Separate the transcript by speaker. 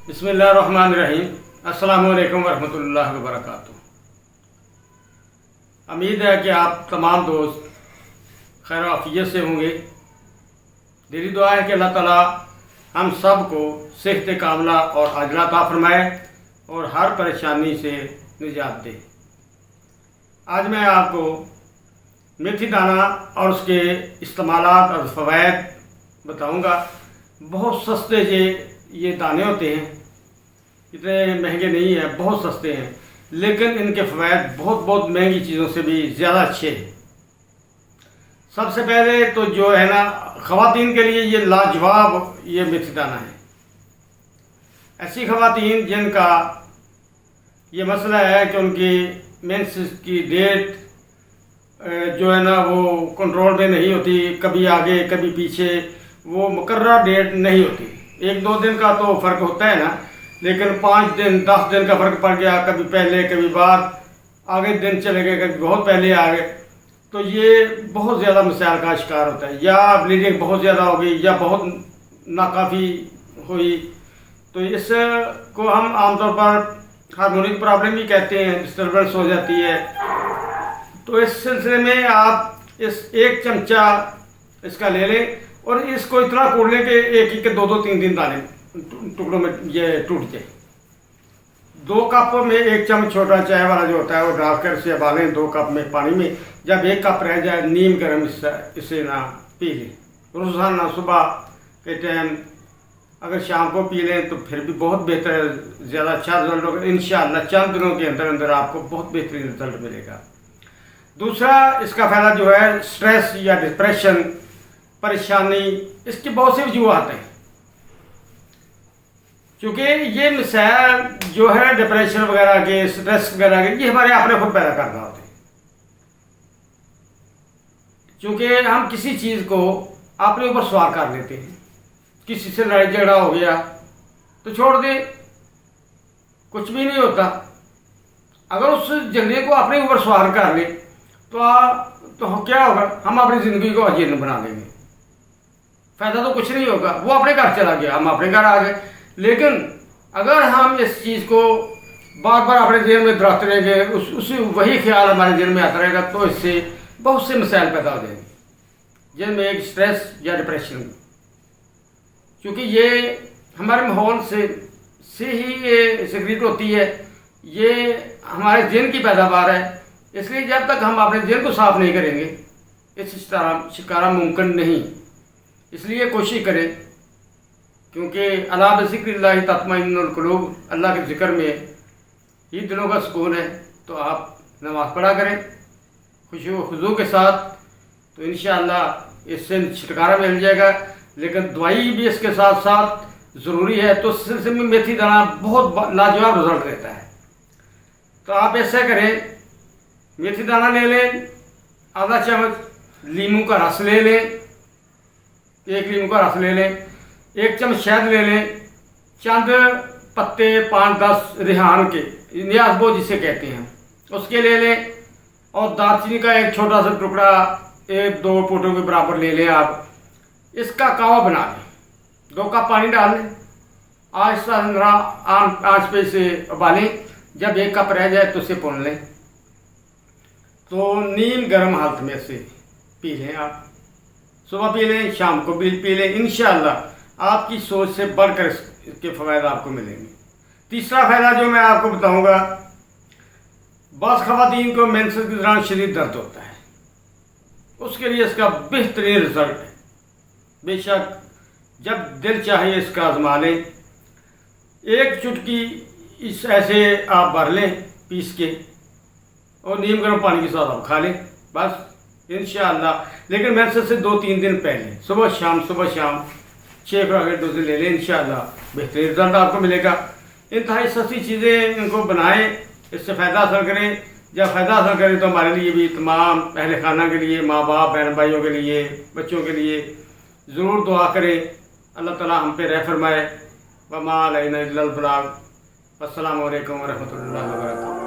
Speaker 1: बिस्मिल्लाहिर्रहमानिर्रहीम। अस्सलामु अलैकुम वरहमतुल्लाहि वबरकातुहू। उम्मीद है कि आप तमाम दोस्त खैर आफियत से होंगे। दिली दुआ है कि अल्लाह ताला हम सब को सेहत कामला और अजला अता फरमाए और हर परेशानी से निजात दे। आज मैं आपको मेथी दाना और उसके इस्तेमालात और फ़वाइद बताऊंगा। बहुत सस्ते ये दाने होते हैं, इतने महंगे नहीं हैं, बहुत सस्ते हैं, लेकिन इनके फ़वाइद बहुत बहुत महंगी चीज़ों से भी ज़्यादा अच्छे हैं। सबसे पहले तो जो है ना, ख़वातीन के लिए ये लाजवाब ये मेथी दाना है। ऐसी ख़वातीन जिनका ये मसला है कि उनकी मेंसेस की डेट जो है ना वो कंट्रोल में नहीं होती, कभी आगे कभी पीछे, वो मुकर्रर डेट नहीं होती। एक दो दिन का तो फ़र्क होता है ना, लेकिन 5 दिन 10 दिन का फ़र्क पड़ गया, कभी पहले कभी बाद, आगे दिन चले गए, कभी बहुत पहले आ गए, तो ये बहुत ज़्यादा मसाइल का शिकार होता है। या ब्लीडिंग बहुत ज़्यादा हो गई या बहुत नाकाफ़ी हुई, तो इसको हम आमतौर पर हार्मोनिक प्रॉब्लम भी कहते हैं, डिस्टर्बेंस हो जाती है। तो इस सिलसिले में आप इस 1 चमचा इसका ले लें और इसको इतना कूट लें कि एक ही के 2-2 3-3 दाने टुकड़ों में ये टूट जाए। 2 कप में 1 चम्मच छोटा चाय वाला जो होता है वो डालकर इसे उबालें 2 कप में पानी में। जब 1 कप रह जाए नीम गर्म इसे ना पी लें रोज़ाना सुबह के टाइम। अगर शाम को पी लें तो फिर भी बहुत बेहतर है, ज़्यादा अच्छा रिजल्ट होगा इंशाअल्लाह। चंद दिनों के अंदर अंदर आपको बहुत बेहतरीन रिजल्ट मिलेगा। दूसरा इसका फ़ायदा जो है, स्ट्रेस या डिप्रेशन, परेशानी, इसकी बहुत सी वजूहत हैं। क्योंकि ये मिसाइल जो है डिप्रेशन वगैरह के, स्ट्रेस वगैरह के, ये हमारे अपने खुद पैदा करना होते हैं। क्योंकि हम किसी चीज़ को अपने ऊपर सवार कर लेते हैं। किसी से लड़ाई झगड़ा हो गया तो छोड़ दे, कुछ भी नहीं होता। अगर उस झगड़े को अपने ऊपर सवार कर ले तो क्या होगा, हम अपनी ज़िंदगी को अजीर्ण बना देंगे। फ़ायदा तो कुछ नहीं होगा, वो अपने घर चला गया, हम अपने घर आ गए। लेकिन अगर हम इस चीज़ को बार बार अपने जेल में दराते रहेंगे, उसी वही ख्याल हमारे जेल में आता रहेगा, तो इससे बहुत से मसाइल पैदा हो जाएंगे, जिनमें एक स्ट्रेस या डिप्रेशन। क्योंकि ये हमारे माहौल से ही ये सिक्रेट होती है, ये हमारे जेल की पैदावार है। इसलिए जब तक हम अपने जेल को साफ नहीं करेंगे इस शिकारा मुमकिन नहीं। इसलिए कोशिश करें, क्योंकि अला बिज़िक्रिल्लाहि तत्मइन्नुल क़ुलूब, अल्लाह के ज़िक्र में ही दिलों का सुकून है। तो आप नमाज़ पढ़ा करें खुशू व खुजू के साथ, तो इंशाअल्लाह इससे छुटकारा मिल जाएगा। लेकिन दवाई भी इसके साथ साथ ज़रूरी है। तो इस सिलसिले में मेथी दाना बहुत लाजवाब रिजल्ट देता है। तो आप ऐसा करें, मेथी दाना ले लें, आधा चम्मच लीमू का रस ले लें, 1 लीमू का रस ले लें, 1 चम्मच शहद ले लें, चंद पत्ते 5-10 रिहान के, न्याज़बो जिसे कहते हैं, उसके ले लें, और दालचीनी का एक छोटा सा टुकड़ा 1-2 पोटों के बराबर ले लें। आप इसका कावा बना लें, 2 कप पानी डाल लें, आहिस्ता आंच पे इसे उबालें। जब 1 कप रह जाए तो इसे पुन लें। तो नीम गर्म हालत में से पी लें। आप सुबह पी लें, शाम को भी पी लें, इंशाअल्लाह आपकी सोच से बढ़कर इसके फ़वाइद आपको मिलेंगे। तीसरा फ़ायदा जो मैं आपको बताऊंगा, बाज़ ख़वातीन को मेंसेस के दौरान शदीद दर्द होता है, उसके लिए इसका बेहतरीन रिजल्ट है। बेशक जब दिल चाहे इसका आजमा लें। 1 चुटकी इस ऐसे आप भर लें पीस के, और नीम गर्म पानी के साथ आप खा लें, बस इंशाअल्लाह। लेकिन मेंसेस से 2-3 दिन पहले सुबह शाम 6 खुराकें डोज़ ले लें, इंशाअल्लाह बेहतरीन रिजल्ट आपको मिलेगा। इंतहाई सस्ती चीज़ें इनको बनाएं, इससे फ़ायदा हासिल करें। जब फ़ायदा हासिल करें तो हमारे लिए भी, तमाम अहले खाना के लिए, माँ बाप बहन भाइयों के लिए, बच्चों के लिए ज़रूर दुआ करें। अल्लाह ताला हम पे रहम फरमाए। वमा अलैना इल्लल बलाग। अस्सलामु अलैकुम व रहमतुल्लाहि व बरकातुहू।